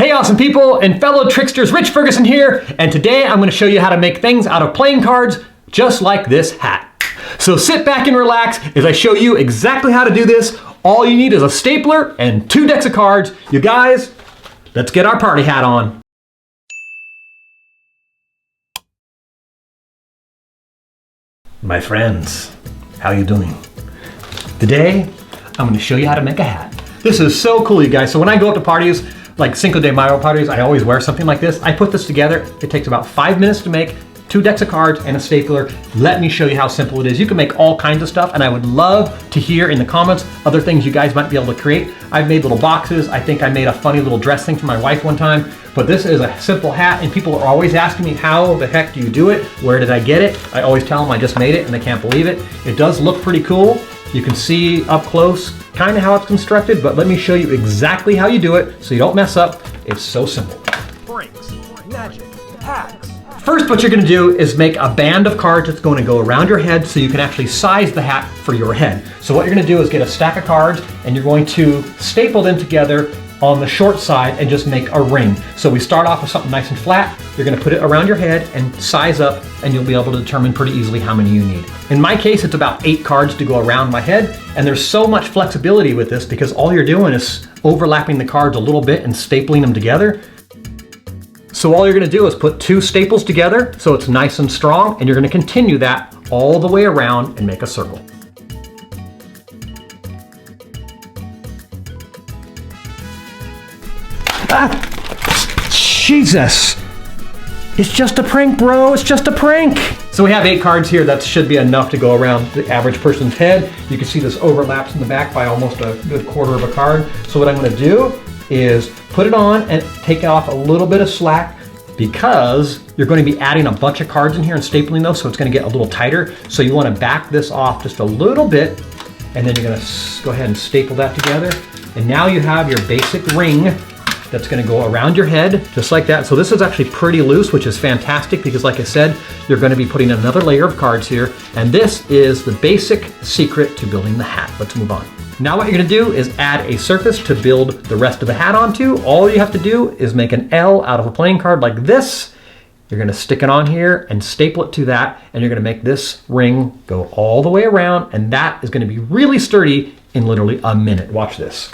Hey awesome people and fellow tricksters, Rich Ferguson here, and today I'm going to show you how to make things out of playing cards just like this hat. So sit back and relax as I show you exactly how to do this. All you need is a stapler and 2 decks of cards. You guys, let's get our party hat on. My friends, how you doing? Today, I'm going to show you how to make a hat. This is so cool, you guys. So when I go up to parties, like Cinco de Mayo parties, I always wear something like this. I put this together. It takes about 5 minutes to make, 2 decks of cards and a stapler. Let me show you how simple it is. You can make all kinds of stuff, and I would love to hear in the comments other things you guys might be able to create. I've made little boxes. I think I made a funny little dress thing for my wife one time, but this is a simple hat, and people are always asking me, how the heck do you do it? Where did I get it? I always tell them I just made it, and they can't believe it. It does look pretty cool. You can see up close kind of how it's constructed, but let me show you exactly how you do it so you don't mess up. It's so simple. Pranks, magic, hacks. First, what you're going to do is make a band of cards that's going to go around your head so you can actually size the hat for your head. So what you're going to do is get a stack of cards and you're going to staple them together on the short side and just make a ring. So we start off with something nice and flat. You're going to put it around your head and size up, and you'll be able to determine pretty easily how many you need. In my case, it's about 8 cards to go around my head, and there's so much flexibility with this because all you're doing is overlapping the cards a little bit and stapling them together. So all you're going to do is put 2 staples together so it's nice and strong, and you're going to continue that all the way around and make a circle. Jesus! It's just a prank, bro. It's just a prank. So we have 8 cards here. That should be enough to go around the average person's head. You can see this overlaps in the back by almost a good quarter of a card. So what I'm going to do is put it on and take off a little bit of slack because you're going to be adding a bunch of cards in here and stapling those, so it's going to get a little tighter. So you want to back this off just a little bit, and then you're going to go ahead and staple that together. And now you have your basic ring that's going to go around your head, just like that. So this is actually pretty loose, which is fantastic because like I said, you're going to be putting another layer of cards here. And this is the basic secret to building the hat. Let's move on. Now what you're going to do is add a surface to build the rest of the hat onto. All you have to do is make an L out of a playing card like this. You're going to stick it on here and staple it to that, and you're going to make this ring go all the way around, and that is going to be really sturdy in literally a minute. Watch this.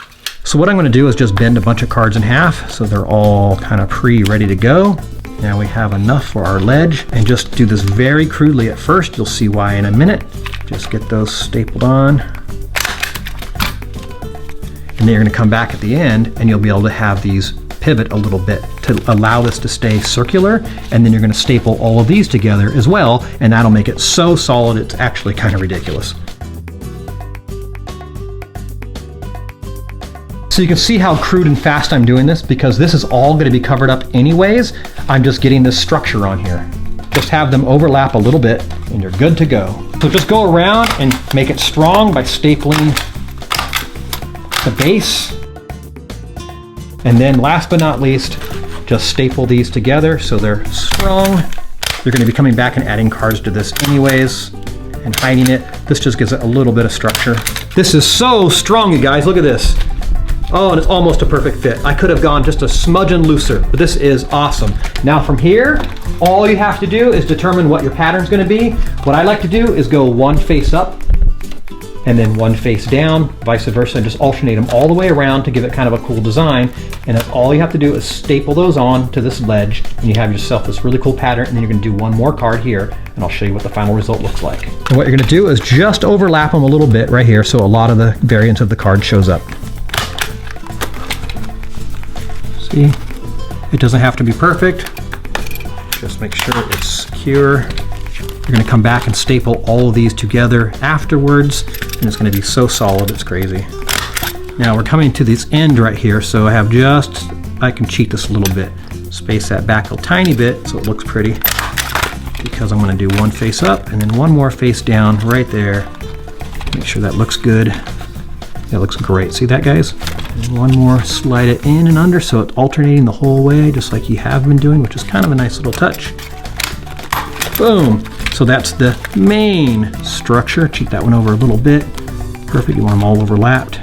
So what I'm going to do is just bend a bunch of cards in half so they're all kind of ready to go. Now we have enough for our ledge, and just do this very crudely at first. You'll see why in a minute. Just get those stapled on. And then you're going to come back at the end and you'll be able to have these pivot a little bit to allow this to stay circular, and then you're going to staple all of these together as well, and that'll make it so solid it's actually kind of ridiculous. So you can see how crude and fast I'm doing this because this is all going to be covered up anyways. I'm just getting this structure on here. Just have them overlap a little bit and you're good to go. So just go around and make it strong by stapling the base. And then last but not least, just staple these together so they're strong. You're going to be coming back and adding cards to this anyways and hiding it. This just gives it a little bit of structure. This is so strong, you guys. Look at this. Oh, and it's almost a perfect fit. I could have gone just a smudging looser, but this is awesome. Now from here, all you have to do is determine what your pattern's going to be. What I like to do is go 1 face up and then 1 face down, vice versa, and just alternate them all the way around to give it kind of a cool design. And that's all you have to do is staple those on to this ledge, and you have yourself this really cool pattern. And then you're going to do 1 more card here, and I'll show you what the final result looks like. And what you're going to do is just overlap them a little bit right here so a lot of the variance of the card shows up. See, it doesn't have to be perfect. Just make sure it's secure. You're going to come back and staple all of these together afterwards, and it's going to be so solid, it's crazy. Now we're coming to this end right here, so I can cheat this a little bit. Space that back a tiny bit so it looks pretty, because I'm going to do 1 face up and then 1 more face down right there. Make sure that looks good. That looks great. See that, guys? And 1 more, slide it in and under so it's alternating the whole way, just like you have been doing, which is kind of a nice little touch. Boom. So that's the main structure. Cheat that one over a little bit. Perfect. You want them all overlapped.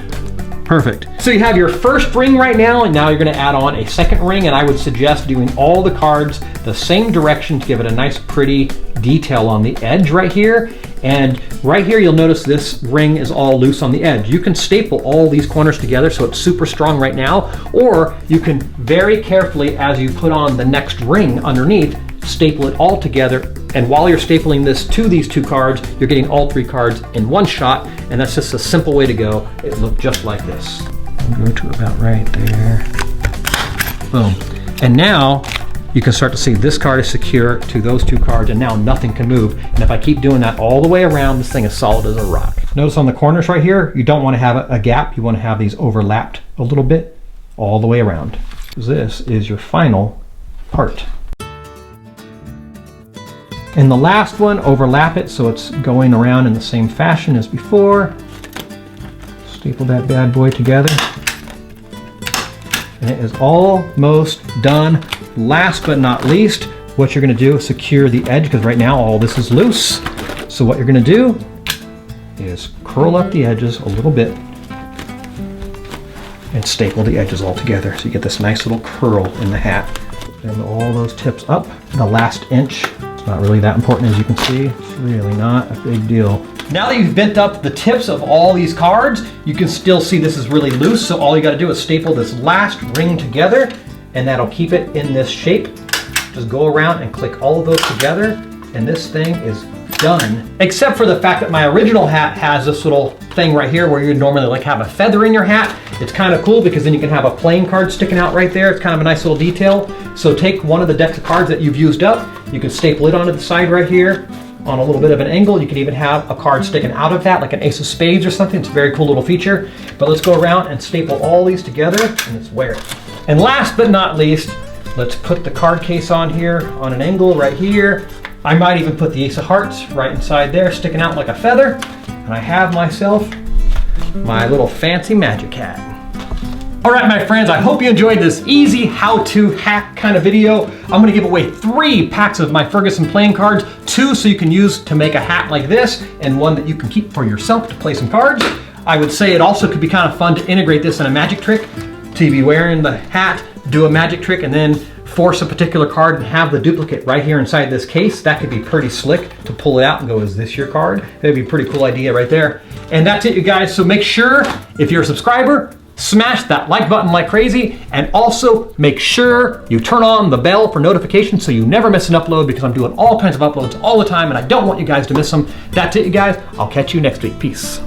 Perfect. So you have your first ring right now, and now you're gonna add on a second ring, and I would suggest doing all the cards the same direction to give it a nice pretty detail on the edge right here. And right here, you'll notice this ring is all loose on the edge. You can staple all these corners together so it's super strong right now, or you can very carefully, as you put on the next ring underneath, staple it all together. And while you're stapling this to these two cards, you're getting all three cards in one shot, and that's just a simple way to go. It looked just like this. Go to about right there. Boom. And now you can start to see this card is secure to those two cards, and now nothing can move. And if I keep doing that all the way around, this thing is solid as a rock. Notice on the corners right here, you don't want to have a gap. You want to have these overlapped a little bit all the way around. This is your final part. And the last one, overlap it so it's going around in the same fashion as before. Staple that bad boy together. And it is almost done. Last but not least, what you're gonna do is secure the edge, because right now all this is loose. So what you're gonna do is curl up the edges a little bit and staple the edges all together so you get this nice little curl in the hat. And all those tips up, the last inch. It's not really that important, as you can see. It's really not a big deal. Now that you've bent up the tips of all these cards, you can still see this is really loose, so all you gotta do is staple this last ring together, and that'll keep it in this shape. Just go around and click all of those together, and this thing is done. Except for the fact that my original hat has this little thing right here where you normally like have a feather in your hat. It's kind of cool because then you can have a playing card sticking out right there. It's kind of a nice little detail. So take one of the decks of cards that you've used up, you can staple it onto the side right here on a little bit of an angle. You can even have a card sticking out of that, like an ace of spades or something. It's a very cool little feature. But let's go around and staple all these together, and let's wear it. And last but not least, let's put the card case on here on an angle right here. I might even put the ace of hearts right inside there, sticking out like a feather. And I have myself my little fancy magic hat. All right, my friends, I hope you enjoyed this easy how-to hack kind of video. I'm gonna give away 3 packs of my Ferguson playing cards, 2 so you can use to make a hat like this, and 1 that you can keep for yourself to play some cards. I would say it also could be kind of fun to integrate this in a magic trick, to be wearing the hat, do a magic trick, and then force a particular card and have the duplicate right here inside this case. That could be pretty slick to pull it out and go, is this your card? That'd be a pretty cool idea right there. And that's it, you guys. So make sure, if you're a subscriber, smash that like button like crazy, and also make sure you turn on the bell for notifications so you never miss an upload, because I'm doing all kinds of uploads all the time and I don't want you guys to miss them. That's it, you guys. I'll catch you next week. Peace.